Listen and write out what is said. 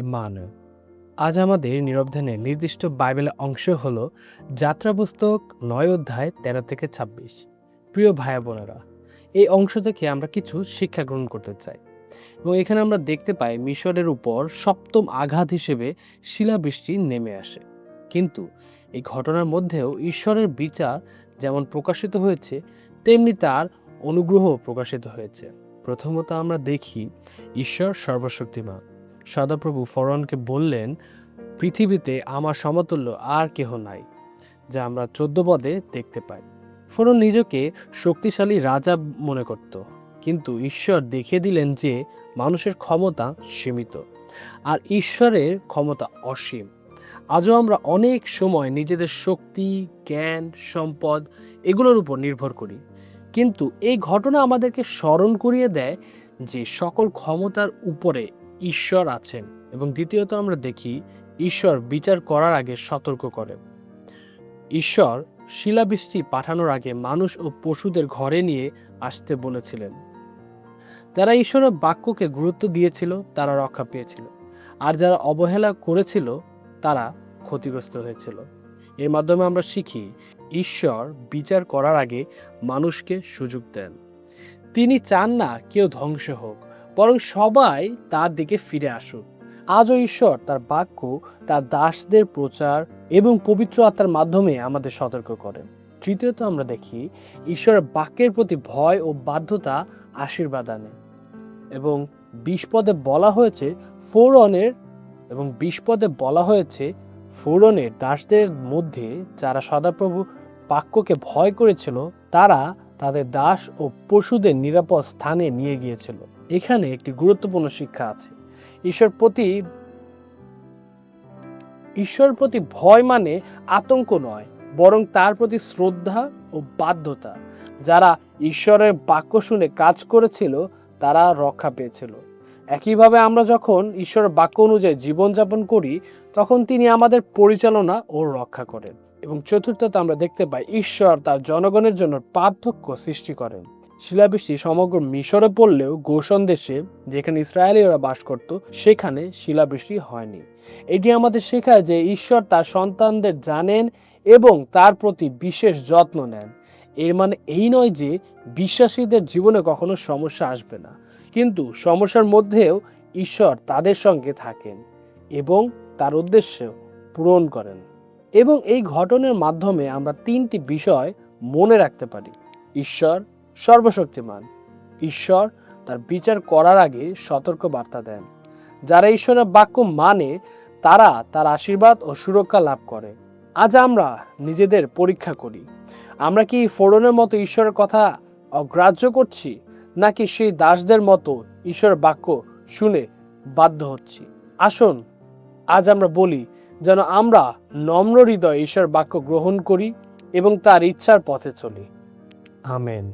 মান। আজ আমাদের নীরব ধ্যানের নির্দিষ্ট বাইবেলের অংশ হল যাত্রা পুস্তক ৯ অধ্যায় ১৩ থেকে ২৬। প্রিয় ভাই বোনেরা, এই অংশ থেকে আমরা কিছু শিক্ষা গ্রহণ করতে চাই এবং এখানে আমরা দেখতে পাই মিশরের উপর সপ্তম আঘাত হিসেবে শিলাবৃষ্টি নেমে আসে। কিন্তু এই ঘটনার মধ্যেও ঈশ্বরের বিচার যেমন প্রকাশিত হয়েছে, তেমনি তার অনুগ্রহ প্রকাশিত হয়েছে। প্রথমত আমরা দেখি ঈশ্বর সর্বশক্তিমান। সদাপ্রভু ফরৌনকে বললেন, পৃথিবীতে আমার সমতুল্য আর কেহ নাই, যা আমরা ১৪ পদে দেখতে পাই। ফরৌন নিজেকে শক্তিশালী রাজা মনে করত, কিন্তু ঈশ্বর দেখিয়ে দিলেন যে মানুষের ক্ষমতা সীমিত আর ঈশ্বরের ক্ষমতা অসীম। আজও আমরা অনেক সময় নিজেদের শক্তি, জ্ঞান, সম্পদ এগুলোর উপর নির্ভর করি, কিন্তু এই ঘটনা আমাদেরকে স্মরণ করিয়ে দেয় যে সকল ক্ষমতার উপরে ঈশ্বর আছেন। এবং দ্বিতীয়ত আমরা দেখি ঈশ্বর বিচার করার আগে সতর্ক করেন। ঈশ্বর শিলাবৃষ্টি পাঠানোর আগে মানুষ ও পশুদের ঘরে নিয়ে আসতে বলেছিলেন। যারা ঈশ্বরের বাক্যকে গুরুত্ব দিয়েছিল তারা রক্ষা পেয়েছিল, আর যারা অবহেলা করেছিল তারা ক্ষতিগ্রস্ত হয়েছিল। এর মাধ্যমে আমরা শিখি ঈশ্বর বিচার করার আগে মানুষকে সুযোগ দেন। তিনি চান না কেউ ধ্বংস হোক, বরং সবাই তার দিকে ফিরে আসুক। আজও ঈশ্বর তার বাক্য তার দাসদের প্রচার এবং পবিত্র আত্মার মাধ্যমে আমাদের সতর্ক করেন। তৃতীয়ত আমরা দেখি ঈশ্বরের বাক্যের প্রতি ভয় ও বাধ্যতা আশীর্বাদ আনে। এবং ২০ পদে বলা হয়েছে ফরৌনের দাসদের মধ্যে যারা সদাপ্রভু বাক্যকে ভয় করেছিল তারা তাদের দাস ও পশুদের নিরাপদ স্থানে নিয়ে গিয়েছিল। এখানে একটি গুরুত্বপূর্ণ শিক্ষা আছে। ঈশ্বরের প্রতি ভয় মানে আতঙ্ক নয়, বরং তার প্রতি শ্রদ্ধা ও বাধ্যতা। যারা ঈশ্বরের বাক্য শুনে কাজ করেছিল তারা রক্ষা পেয়েছিল। একইভাবে আমরা যখন ঈশ্বরের বাক্য অনুযায়ী জীবনযাপন করি তখন তিনি আমাদের পরিচালনা ও রক্ষা করেন। এবং চতুর্থত আমরা দেখতে পাই ঈশ্বর তার জনগণের জন্য পার্থক্য সৃষ্টি করেন। শিলাবৃষ্টি সমগ্র মিশরে পড়লেও গোশন দেশে, যেখানে ইসরায়েলীয়রা বাস করত, সেখানে শিলাবৃষ্টি হয়নি। এটি আমাদের শেখায় যে ঈশ্বর তার সন্তানদের জানেন এবং তার প্রতি বিশেষ যত্ন নেন। এর মানে এই নয় যে বিশ্বাসীদের জীবনে কখনো সমস্যা আসবে না, কিন্তু সমস্যার মধ্যেও ঈশ্বর তাদের সঙ্গে থাকেন এবং তার উদ্দেশ্য পূরণ করেন। এবং এই ঘটনার মাধ্যমে আমরা ৩টি বিষয় মনে রাখতে পারি। ঈশ্বর সর্বশক্তিমান। ঈশ্বর তার বিচার করার আগে সতর্ক বার্তা দেন। যারা ঈশ্বরের বাক্য মানে তারা তার আশীর্বাদ ও সুরক্ষা লাভ করে। আজ আমরা নিজেদের পরীক্ষা করি। আমরা কি ফরৌনের মতো ঈশ্বরের কথা অগ্রাহ্য করছি, নাকি সেই দাসদের মতো ঈশ্বরের বাক্য শুনে বাধ্য হচ্ছি? আসুন আজ আমরা বলি যেন আমরা নম্র হৃদয়ে ঈশ্বরের বাক্য গ্রহণ করি এবং তার ইচ্ছার পথে চলি। আমেন।